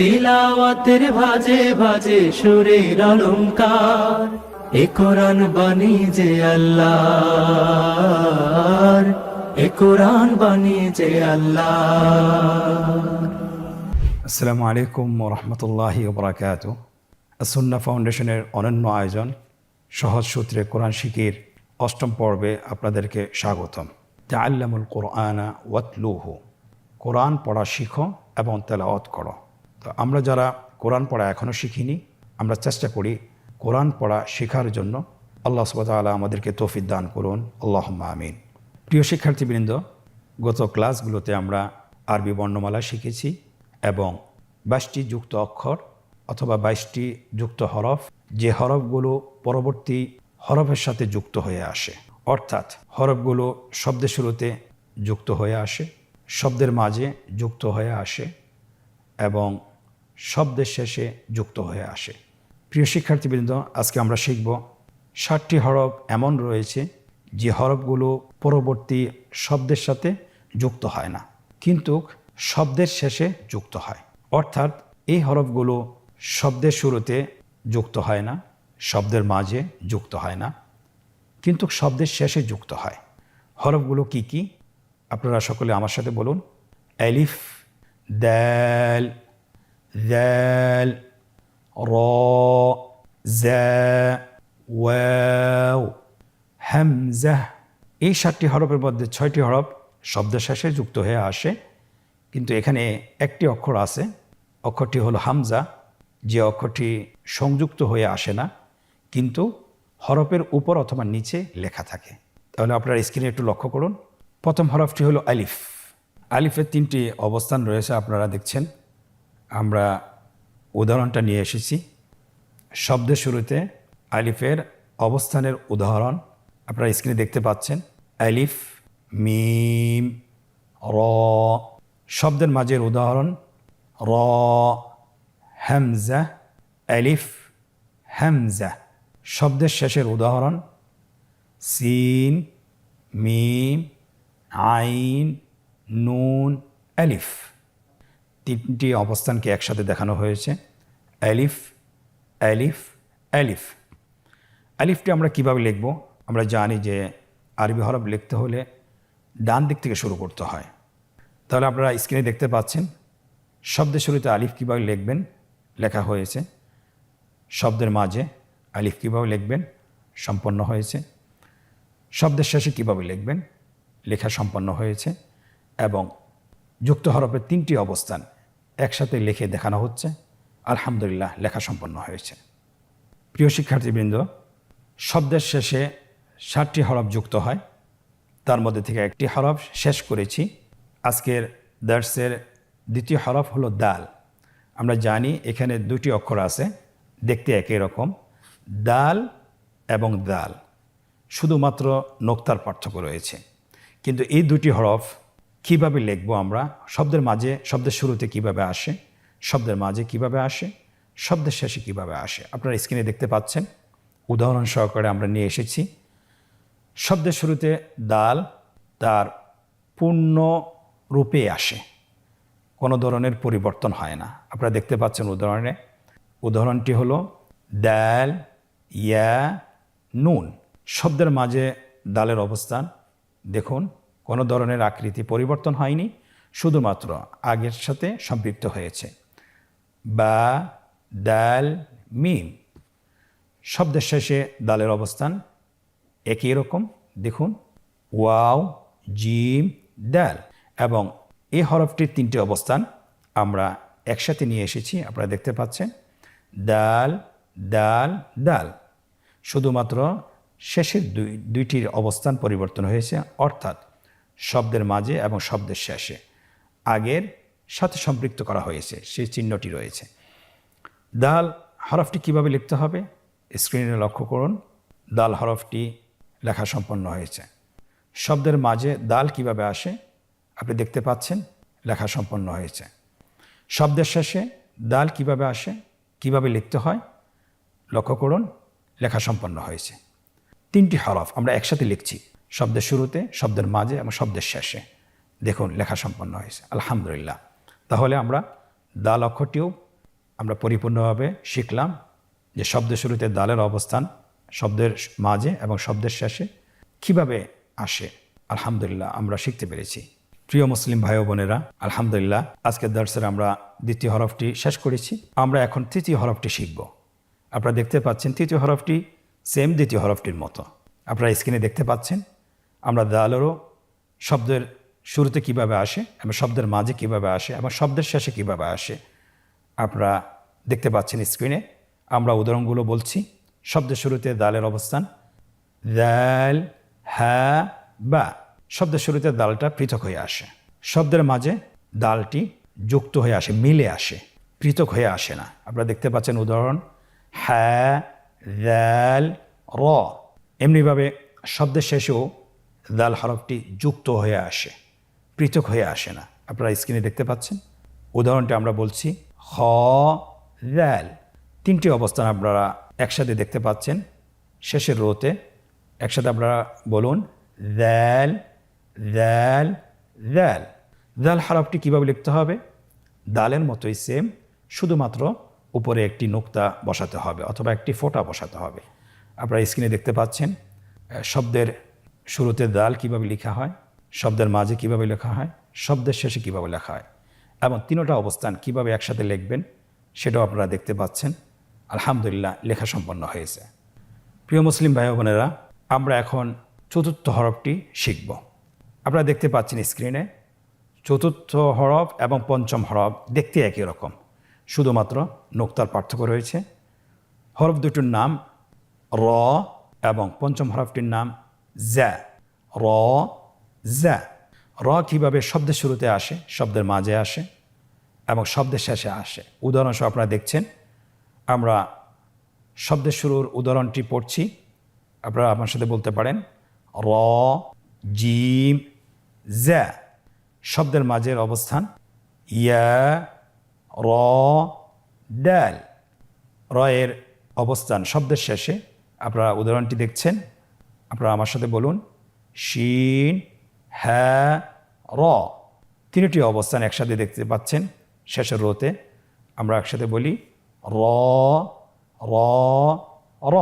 তিলাওয়াতের ভাজে ভাজে সুরের অলংকার, এ কোরআন বাণী যে আল্লাহর, এ কোরআন বাণী যে আল্লাহর। আসসালামু আলাইকুম ওরহমতুল্লাহি ওবরাকাতুহ। আসুন্না ফাউন্ডেশনের অনন্য আয়োজন সহজ সূত্রে কোরআন শিখির অষ্টম পর্বে আপনাদেরকে স্বাগতম। তাআল্লামুল কোরআনা ওয়াতলুহু, কোরআন পড়া শিখো এবং তেলাওয়াত করো। তো আমরা যারা কোরআন পড়া এখনও শিখিনি, আমরা চেষ্টা করি কোরআন পড়া শেখার জন্য। আল্লাহ সুবহানাহু ওয়া তাআলা আমাদেরকে তৌফিক দান করুন, আল্লাহুম্মা আমিন। প্রিয় শিক্ষার্থীবৃন্দ, গত ক্লাসগুলোতে আমরা আরবি বর্ণমালা শিখেছি এবং 22টি যুক্ত অক্ষর অথবা 22টি যুক্ত হরফ, যে হরফগুলো পরবর্তী হরফের সাথে যুক্ত হয়ে আসে, অর্থাৎ হরফগুলো শব্দের শুরুতে যুক্ত হয়ে আসে, শব্দের মাঝে যুক্ত হয়ে আসে এবং শব্দের শেষে যুক্ত হয়ে আসে। প্রিয় শিক্ষার্থীবৃন্দ, আজকে আমরা শিখব 60টি হরফ এমন রয়েছে যে হরফগুলো পরবর্তী শব্দের সাথে যুক্ত হয় না, কিন্তু শব্দের শেষে যুক্ত হয়। অর্থাৎ এই হরফগুলো শব্দের শুরুতে যুক্ত হয় না, শব্দের মাঝে যুক্ত হয় না, কিন্তু শব্দের শেষে যুক্ত হয়। হরফগুলো কি কি? আপনারা সকলে আমার সাথে বলুন। আলিফ, দাল, যাল, র, জা, ওয়াও, হামজা। এই 7টি হরফের মধ্যে 6টি হরফ শব্দের শেষে যুক্ত হয়ে আসে, কিন্তু এখানে একটি অক্ষর আছে, অক্ষরটি হলো হামজা, যে অক্ষরটি সংযুক্ত হয়ে আসে না, কিন্তু হরফের উপর অথবা নিচে লেখা থাকে। তাহলে আপনারা স্ক্রিনে একটু লক্ষ্য করুন। প্রথম হরফটি হলো আলিফ। আলিফের 3টি অবস্থান রয়েছে, আপনারা দেখছেন। আমরা উদাহরণটা নিয়ে এসেছি। শব্দের শুরুতে আলিফের অবস্থানের উদাহরণ আপনারা স্ক্রিনে দেখতে পাচ্ছেন। আলিফ, মিম, র। শব্দের মাঝের উদাহরণ র, হামজা, আলিফ, হামজা। শব্দের শেষের উদাহরণ সিন, মিম, আইন, নুন, আলিফ। 3টি অবস্থানকে একসাথে দেখানো হয়েছে। আলিফ, আলিফ, আলিফ। আলিফটি আমরা কিভাবে লিখব? আমরা জানি যে আরবি হরফ লিখতে হলে ডান দিক থেকে শুরু করতে হয়। তাহলে আপনারা স্ক্রিনে দেখতে পাচ্ছেন শব্দের শুরুতে আলিফ কীভাবে লিখবেন লেখা হয়েছে, শব্দের মাঝে আলিফ কীভাবে লিখবেন সম্পন্ন হয়েছে, শব্দের শেষে কীভাবে লিখবেন লেখা সম্পন্ন হয়েছে, এবং যুক্ত হরফের 3টি অবস্থান একসাথে লিখে দেখানো হচ্ছে। আলহামদুলিল্লাহ, লেখা সম্পন্ন হয়েছে। প্রিয় শিক্ষার্থীবৃন্দ, শব্দের শেষে 7টি হরফ যুক্ত হয়, তার মধ্যে থেকে একটি হরফ শেষ করেছি। আজকের দার্সের দ্বিতীয় হরফ হলো দাল। আমরা জানি এখানে 2টি অক্ষর আছে, দেখতে একই রকম, দাল এবং দাল, শুধুমাত্র নোক্তার পার্থক্য রয়েছে। কিন্তু এই 2টি হরফ কিভাবে লিখব আমরা? শব্দের মাঝে, শব্দের শুরুতে কিভাবে আসে, শব্দের মাঝে কিভাবে আসে, শব্দের শেষে কিভাবে আসে, আপনারা স্ক্রিনে দেখতে পাচ্ছেন। উদাহরণ সহকারে আমরা নিয়ে এসেছি। শব্দের শুরুতে দাল তার পূর্ণ রূপে আসে, কোনো ধরনের পরিবর্তন হয় না। আপনারা দেখতে পাচ্ছেন উদাহরণটি হলো দাল, ইয়া, নুন। শব্দের মাঝে দালের অবস্থান দেখুন, কোনো ধরনের আকৃতি পরিবর্তন হয়নি, শুধুমাত্র আগের সাথে সম্পৃক্ত হয়েছে। বা, দাল, মিম। শব্দের শেষে দালের অবস্থান একই রকম, দেখুন, ওয়াও, জিম, দাল। এবং এই হরফটির 3টি অবস্থান আমরা একসাথে নিয়ে এসেছি, আপনারা দেখতে পাচ্ছেন। দাল, দাল, দাল। শুধুমাত্র শেষের দুইটির অবস্থান পরিবর্তন হয়েছে, অর্থাৎ শব্দের মাঝে এবং শব্দের শেষে আগের সাথে সম্পৃক্ত করা হয়েছে, সেই চিহ্নটি রয়েছে। দাল হরফটি কিভাবে লিখতে হবে স্ক্রিনে লক্ষ্য করুন। দাল হরফটি লেখা সম্পন্ন হয়েছে। শব্দের মাঝে দাল কিভাবে আসে আপনি দেখতে পাচ্ছেন, লেখা সম্পন্ন হয়েছে। শব্দের শেষে দাল কিভাবে আসে, কিভাবে লিখতে হয় লক্ষ্য করুন, লেখা সম্পন্ন হয়েছে। 3টি হরফ আমরা একসাথে লিখছি, শব্দের শুরুতে, শব্দের মাঝে এবং শব্দের শেষে। দেখুন লেখা সম্পন্ন হয়েছে, আলহামদুলিল্লাহ। তাহলে আমরা দাল অক্ষরটিও আমরা পরিপূর্ণভাবে শিখলাম যে শব্দের শুরুতে দালের অবস্থান, শব্দের মাঝে এবং শব্দের শেষে কিভাবে আসে। আলহামদুলিল্লাহ আমরা শিখতে পেরেছি। প্রিয় মুসলিম ভাই ও বোনেরা, আলহামদুলিল্লাহ আজকের দর্শে আমরা দ্বিতীয় হরফটি শেষ করেছি। আমরা এখন তৃতীয় হরফটি শিখব। আপনারা দেখতে পাচ্ছেন তৃতীয় হরফটি সেম দ্বিতীয় হরফটির মতো। আপনারা স্ক্রিনে দেখতে পাচ্ছেন আমরা দালেরও শব্দের শুরুতে কিভাবে আসে এবং শব্দের মাঝে কিভাবে আসে এবং শব্দের শেষে কিভাবে আসে আপনারা দেখতে পাচ্ছেন স্ক্রিনে। আমরা উদাহরণগুলো বলছি। শব্দের শুরুতে দালের অবস্থান দাল, হা, বা। শব্দের শুরুতে দালটা পৃথক হয়ে আসে। শব্দের মাঝে দালটি যুক্ত হয়ে আসে, মিলে আসে, পৃথক হয়ে আসে না। আপনারা দেখতে পাচ্ছেন উদাহরণ হা, দাল, র। এমনিভাবে শব্দের শেষেও দাল হরফটি যুক্ত হয়ে আসে, পৃথক হয়ে আসে না। আপনারা স্ক্রিনে দেখতে পাচ্ছেন উদাহরণটি আমরা বলছি খ, দাল। তিনটি অবস্থান আপনারা একসাথে দেখতে পাচ্ছেন শেষের রোতে। একসাথে আপনারা বলুন দাল, দাল, দাল। দাল হরফটি কীভাবে লিখতে হবে? দালের মতোই সেম, শুধুমাত্র উপরে একটি নোক্তা বসাতে হবে অথবা একটি ফোঁটা বসাতে হবে। আপনারা স্ক্রিনে দেখতে পাচ্ছেন শব্দের শুরুতে দাল কিভাবে লেখা হয়, শব্দের মাঝে কিভাবে লেখা হয়, শব্দের শেষে কিভাবে লেখা হয় এবং তিনটা অবস্থান কিভাবে একসাথে লিখবেন সেটাও আপনারা দেখতে পাচ্ছেন। আলহামদুলিল্লাহ লেখা সম্পন্ন হয়েছে। প্রিয় মুসলিম ভাই বোনেরা, আমরা এখন চতুর্থ হরফটি শিখব। আপনারা দেখতে পাচ্ছেন স্ক্রিনে চতুর্থ হরফ এবং পঞ্চম হরফ দেখতে একই রকম, শুধুমাত্র নোক্তার পার্থক্য রয়েছে। হরফ দুটোর নাম র এবং পঞ্চম হরফটির নাম জ্যা। র, জ্যা। র কীভাবে শব্দের শুরুতে আসে, শব্দের মাঝে আসে এবং শব্দের শেষে আসে উদাহরণসহ আপনারা দেখছেন। আমরা শব্দের শুরুর উদাহরণটি পড়ছি। আপনারা আমার সাথে বলতে পারেন র, জিম, জ্যা। শব্দের মাঝের অবস্থান ইয়া, র, ডাল। র এর অবস্থান শব্দের শেষে। আপনারা উদাহরণটি দেখছেন। আপনারা আমার সাথে বলুন শিন, হ্যাঁ, র। তিনটি অবস্থান একসাথে দেখতে পাচ্ছেন শেষের রোতে। আমরা একসাথে বলি র, র, র।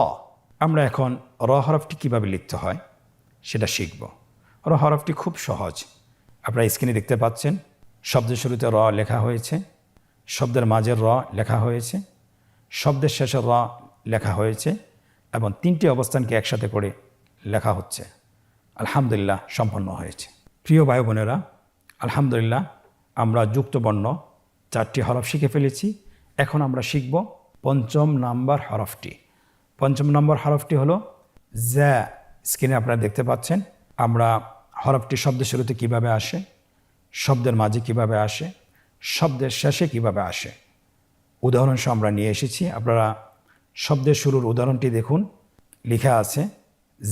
আমরা এখন র হরফটি কীভাবে লিখতে হয় সেটা শিখব। র হরফটি খুব সহজ। আপনারা স্ক্রিনে দেখতে পাচ্ছেন শব্দের শুরুতে র লেখা হয়েছে, শব্দের মাঝের র লেখা হয়েছে, শব্দের শেষের র লেখা হয়েছে এবং তিনটি অবস্থানকে একসাথে করে লেখা হচ্ছে। আলহামদুলিল্লাহ সম্পন্ন হয়েছে। প্রিয় ভাই বোনেরা, আলহামদুলিল্লাহ আমরা যুক্তবর্ণ 4টি হরফ শিখে ফেলেছি। এখন আমরা শিখব পঞ্চম নাম্বার হরফটি। পঞ্চম নম্বর হরফটি হলো জ্যা। স্ক্রিনে আপনারা দেখতে পাচ্ছেন আমরা হরফটি শব্দের শুরুতে কিভাবে আসে, শব্দের মাঝে কিভাবে আসে, শব্দের শেষে কিভাবে আসে উদাহরণসহ আমরা নিয়ে এসেছি। আপনারা শব্দের শুরুর উদাহরণটি দেখুন, লেখা আছে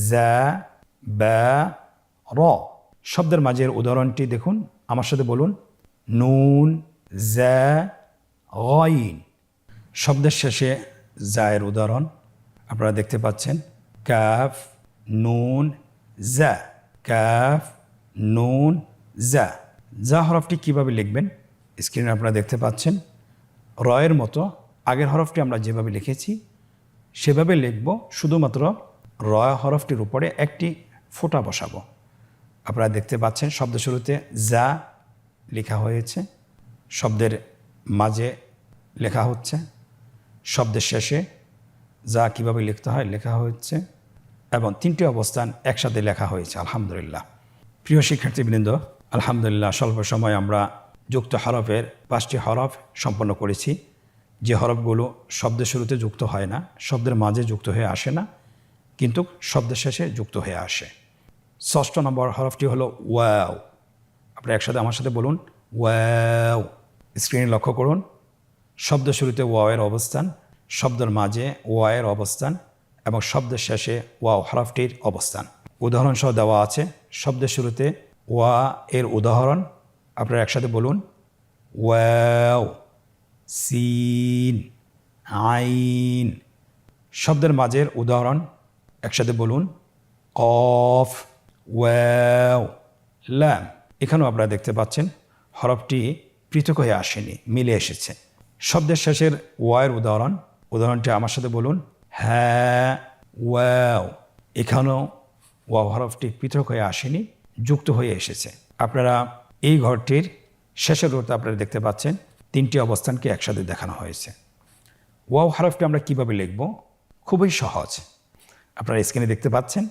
জ্যা, ব্যা, র। শব্দের মাঝের উদাহরণটি দেখুন, আমার সাথে বলুন নুন, জ্যা, গইন। শব্দের শেষে জায়ের উদাহরণ আপনারা দেখতে পাচ্ছেন কাফ, নুন, জ্যা। কাফ, নুন, জ্যা। যা হরফটি কীভাবে লিখবেন স্ক্রিনে আপনারা দেখতে পাচ্ছেন। রয়ের মতো আগের হরফটি আমরা যেভাবে লিখেছি সেভাবে লিখব, শুধুমাত্র র হরফটির উপরে একটি ফোঁটা বসাবো। আপনারা দেখতে পাচ্ছেন শব্দ শুরুতে যা লেখা হয়েছে, শব্দের মাঝে লেখা হচ্ছে, শব্দের শেষে যা কিভাবে লিখতে হয় লেখা হচ্ছে এবং তিনটি অবস্থান একসাথে লেখা হয়েছে। আলহামদুলিল্লাহ। প্রিয় শিক্ষার্থীবৃন্দ, আলহামদুলিল্লাহ স্বল্প সময় আমরা যুক্ত হরফের 5টি হরফ সম্পন্ন করেছি। যে হরফগুলো শব্দের শুরুতে যুক্ত হয় না, শব্দের মাঝে যুক্ত হয়ে আসে না, কিন্তু শব্দের শেষে যুক্ত হয়ে আসে। 6 নম্বর হরফটি হলো ওয়াও। আপনারা একসাথে আমার সাথে বলুন ওয়াও। স্ক্রিনে লক্ষ্য করুন শব্দের শুরুতে ওয়াওয়ের অবস্থান, শব্দের মাঝে ওয়াওয়ের অবস্থান এবং শব্দের শেষে ওয়াও হরফটির অবস্থান উদাহরণ সহ দেওয়া আছে। শব্দের শুরুতে ওয়া এর উদাহরণ আপনারা একসাথে বলুন ওয়াও, সিন, আইন। শব্দের মাঝের উদাহরণ একসাথে বলুন কফ, ওয়াও, লাম। এখানেও আপনারা দেখতে পাচ্ছেন হরফটি পৃথক হয়ে আসেনি, মিলে এসেছে। শব্দের শেষের ওয়ার উদাহরণটি আমার সাথে বলুন। হ্যাঁ ওয়াও, এখানেও ওয়াও হরফটি পৃথক হয়ে আসেনি, যুক্ত হয়ে এসেছে। আপনারা এই ঘরটির শেষের রোতে আপনারা দেখতে পাচ্ছেন 3টি অবস্থানকে একসাথে দেখানো হয়েছে। ওয়াও হরফটি আমরা কিভাবে লিখব? খুবই সহজ। আপনারা স্ক্রিনে দেখতে পাচ্ছেন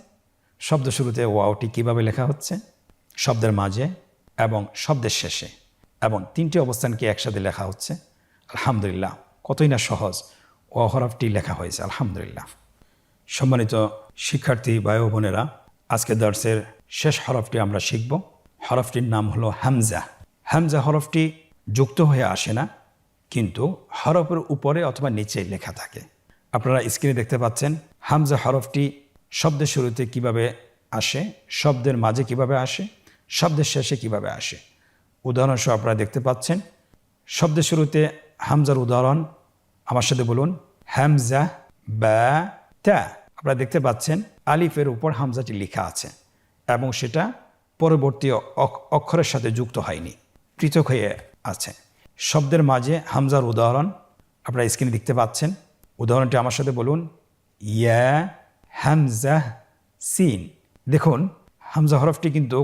শব্দ শুরুতে ওয়াওটি কিভাবে লেখা হচ্ছে, শব্দের মাঝে এবং শব্দের শেষে, এবং 3টি অবস্থানকে একসাথে লেখা হচ্ছে। আলহামদুলিল্লাহ, কতই না সহজ ওয়াও হরফটি লেখা হয়েছে। আলহামদুলিল্লাহ। সম্মানিত শিক্ষার্থী ভাই ও বোনেরা, আজকে দর্সের শেষ হরফটি আমরা শিখব। হরফটির নাম হলো হামজা। হামজা হরফটি যুক্ত হয়ে আসে না, কিন্তু হরফের উপরে অথবা নিচে লেখা থাকে। আপনারা স্ক্রিনে দেখতে পাচ্ছেন হামজা হরফটি শব্দের শুরুতে কিভাবে আসে, শব্দের মাঝে কিভাবে আসে, শব্দের শেষে কিভাবে আসে। উদাহরণসহ আপনারা দেখতে পাচ্ছেন শব্দের শুরুতে হামজার উদাহরণ আমার সাথে বলুন। হামজা বা তা। আপনারা দেখতে পাচ্ছেন আলিফের উপর হামজাটি লেখা আছে এবং সেটা পরবর্তী অক্ষরের সাথে যুক্ত হয়নি, পৃথক হয়ে আছে। শব্দের মাঝে হামজার উদাহরণ আপনারা স্ক্রিনে দেখতে পাচ্ছেন। উদাহরণটি আমার সাথে বলুন। ইয়া হামজা সিন। দেখুন হামজা হরফটি কিন্তু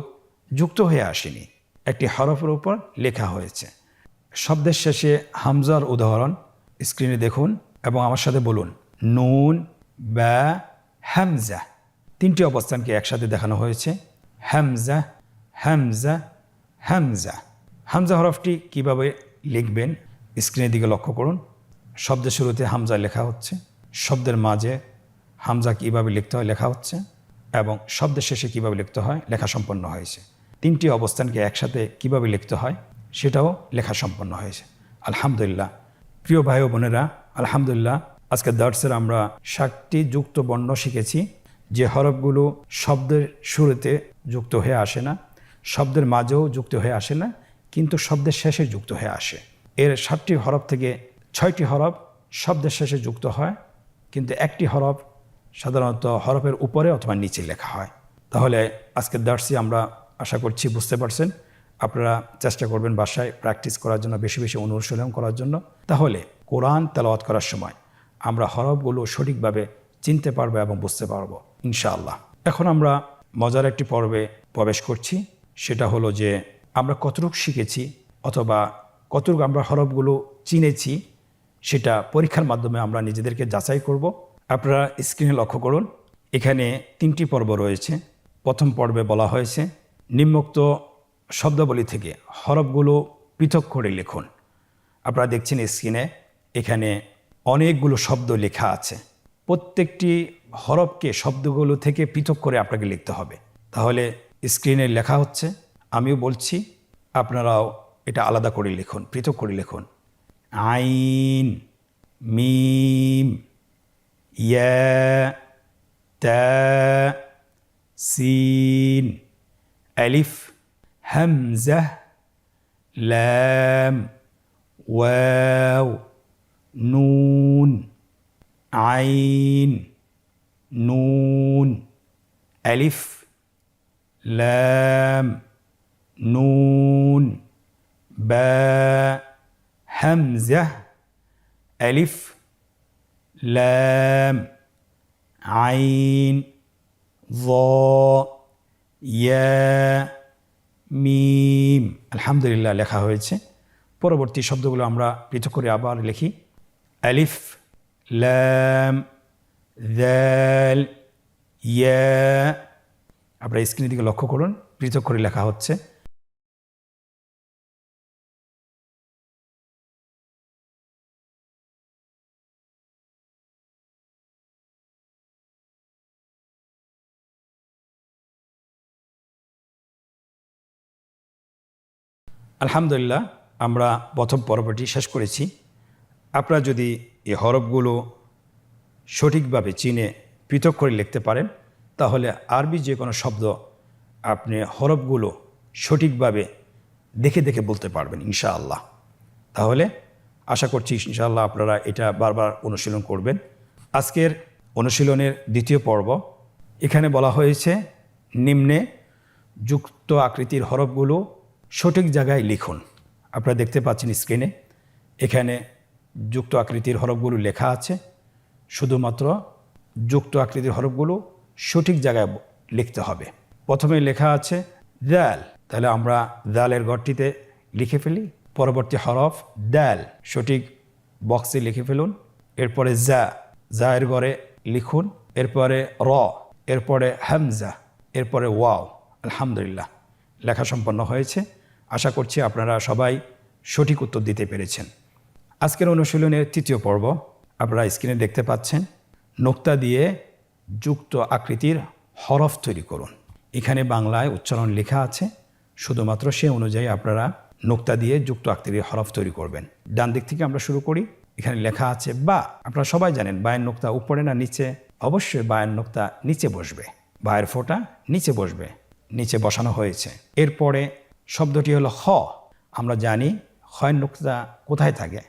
যুক্ত হয়ে আসেনি, একটি হরফের উপর লেখা হয়েছে। শব্দের শেষে হামজার উদাহরণ স্ক্রিনে দেখুন এবং আমার সাথে বলুন। নুন বা হামজা। 3টি অবস্থানকে একসাথে দেখানো হয়েছে। হামজা হামজা হামজা। হামজা হরফটি কিভাবে লিখবেন স্ক্রিনের দিকে লক্ষ্য করুন। শব্দের শুরুতে হামজা লেখা হচ্ছে, শব্দের মাঝে হামজা কিভাবে লিখতে হয় লেখা হচ্ছে, এবং শব্দের শেষে কিভাবে লিখতে হয় লেখা সম্পন্ন হয়েছে। 3টি অবস্থানকে একসাথে কিভাবে লিখতে হয় সেটাও লেখা সম্পন্ন হয়েছে। আলহামদুলিল্লাহ। প্রিয় ভাই ও বোনেরা, আলহামদুলিল্লাহ, আজকে দর্সের আমরা 7টি যুক্ত বর্ণ শিখেছি, যে হরফগুলো শব্দের শুরুতে যুক্ত হয়ে আসে না, শব্দের মাঝেও যুক্ত হয়ে আসে না, কিন্তু শব্দের শেষে যুক্ত হয়ে আসে। এর 7টি হরফ থেকে 6টি হরফ শব্দের শেষে যুক্ত হয়, কিন্তু একটি হরফ সাধারণত হরফের উপরে অথবা নিচে লেখা হয়। তাহলে আজকের দর্সে আমরা আশা করছি বুঝতে পারছেন। আপনারা চেষ্টা করবেন বাসায় প্র্যাকটিস করার জন্য, বেশি বেশি অনুশীলন করার জন্য। তাহলে কোরআন তেলাওয়াত করার সময় আমরা হরফগুলো সঠিকভাবে চিনতে পারবো এবং বুঝতে পারবো ইনশাআল্লাহ। এখন আমরা মজার একটি পর্বে প্রবেশ করছি। সেটা হলো যে আমরা কতটুকু শিখেছি অথবা কতটুকু আমরা হরফগুলো চিনেছি, সেটা পরীক্ষার মাধ্যমে আমরা নিজেদেরকে যাচাই করব। আপনারা স্ক্রিনে লক্ষ্য করুন, এখানে 3টি পর্ব রয়েছে। প্রথম পর্বে বলা হয়েছে নিম্নোক্ত শব্দাবলী থেকে হরফগুলো পৃথক করে লিখুন। আপনারা দেখছেন স্ক্রিনে এখানে অনেকগুলো শব্দ লেখা আছে। প্রত্যেকটি হরফকে শব্দগুলো থেকে পৃথক করে আপনাকে লিখতে হবে। তাহলে স্ক্রিনে লেখা হচ্ছে, আমিও বলছি, আপনারাও এটা আলাদা করে লিখুন, পৃথক করে লিখুন। আইন, মিম, ইয়া, তা, সিন, আলিফ, হামজা, লাম, ওয়াও, নুন, আইন, নুন, আলিফ, লাম, নুন, বা, হামজা, আলিফ, লাম, আইন, য, ইয়া, মিম। আলহামদুলিল্লাহ, লেখা হয়েছে। পরবর্তী শব্দগুলো আমরা পৃথক করে আবার লিখি। আলিফ, লাম, যাল, ইয়া। আপনারা স্ক্রিনের দিকে লক্ষ্য করুন, পৃথক করে লেখা হচ্ছে। আলহামদুলিল্লাহ, আমরা প্রথম পর্বটি শেষ করেছি। আপনারা যদি এই হরফগুলো সঠিকভাবে চিনে পৃথক করে লিখতে পারেন, তাহলে আরবি যে কোনো শব্দ আপনি হরফগুলো সঠিকভাবে দেখে দেখে বলতে পারবেন ইনশাআল্লাহ। তাহলে আশা করছি ইনশাআল্লাহ আপনারা এটা বারবার অনুশীলন করবেন। আজকের অনুশীলনের দ্বিতীয় পর্ব, এখানে বলা হয়েছে নিম্নে যুক্ত আকৃতির হরফগুলো সঠিক জায়গায় লিখুন। আপনারা দেখতে পাচ্ছেন স্ক্রিনে, এখানে যুক্ত আকৃতির হরফগুলো লেখা আছে, শুধুমাত্র যুক্ত আকৃতির হরফগুলো সঠিক জায়গায় লিখতে হবে। প্রথমে লেখা আছে দাল, তাহলে আমরা দালের ঘরটিতে লিখে ফেলি। পরবর্তী হরফ দাল, সঠিক বক্সে লিখে ফেলুন। এরপরে জায়ের ঘরে লিখুন। এরপরে র, এরপরে হামজা, এরপরে ওয়াও। আলহামদুলিল্লাহ, লেখা সম্পন্ন হয়েছে। আশা করছি আপনারা সবাই সঠিক উত্তর দিতে পেরেছেন। আজকের অনুশীলনের তৃতীয় পর্ব আপনারা স্ক্রিনে দেখতে পাচ্ছেন। নোক্তা দিয়ে যুক্ত আকৃতির হরফ তৈরি করুন। এখানে বাংলায় উচ্চারণ লেখা আছে, শুধুমাত্র সে অনুযায়ী আপনারা নোক্তা দিয়ে যুক্ত আকৃতির হরফ তৈরি করবেন। ডান দিক থেকে আমরা শুরু করি। এখানে লেখা আছে বা। আপনারা সবাই জানেন বায়ের নোক্তা উপরে না নিচে? অবশ্যই বায়ের নোক্তা নিচে বসবে, বায়ের ফোঁটা নিচে বসবে, নিচে বসানো হয়েছে। এরপরে শব্দটি হলো খ। আমরা জানি খয়ের নোক্তা কোথায় থাকে?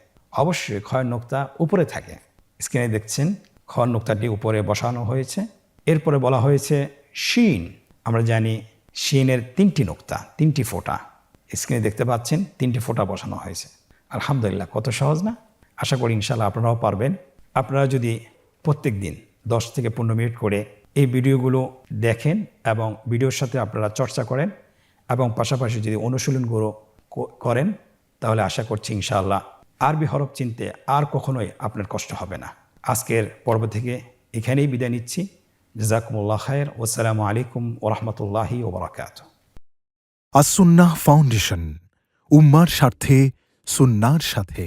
অবশ্যই খয়ের নোক্তা উপরে থাকে। স্ক্রিনে দেখছেন খয়ের নোক্তাটি উপরে বসানো হয়েছে। এরপরে বলা হয়েছে শিন। আমরা জানি শিনের তিনটি নোক্তা, তিনটি ফোঁটা। স্ক্রিনে দেখতে পাচ্ছেন তিনটি ফোঁটা বসানো হয়েছে। আলহামদুলিল্লাহ, কত সহজ না? আশা করি ইনশাল্লাহ আপনারাও পারবেন। আপনারা যদি প্রত্যেক দিন 10 থেকে 15 মিনিট করে এই ভিডিওগুলো দেখেন এবং ভিডিওর সাথে আপনারা চর্চা করেন এবং পাশাপাশি যদি অনুশীলনগুলো করেন, তাহলে আশা করছি ইনশাআল্লাহ আরবি হরফ চিনতে আর কখনোই আপনার কষ্ট হবে না। আজকের পর্ব থেকে এখানেই বিদায় নিচ্ছি। জাযাকুমুল্লাহ খায়ের। ওয়াসসালামু আলাইকুম ওয়া রাহমাতুল্লাহি ওয়া বারাকাতুহু। আসুন্নাহ ফাউন্ডেশন, উম্মার স্বার্থে সুন্নাহর সাথে।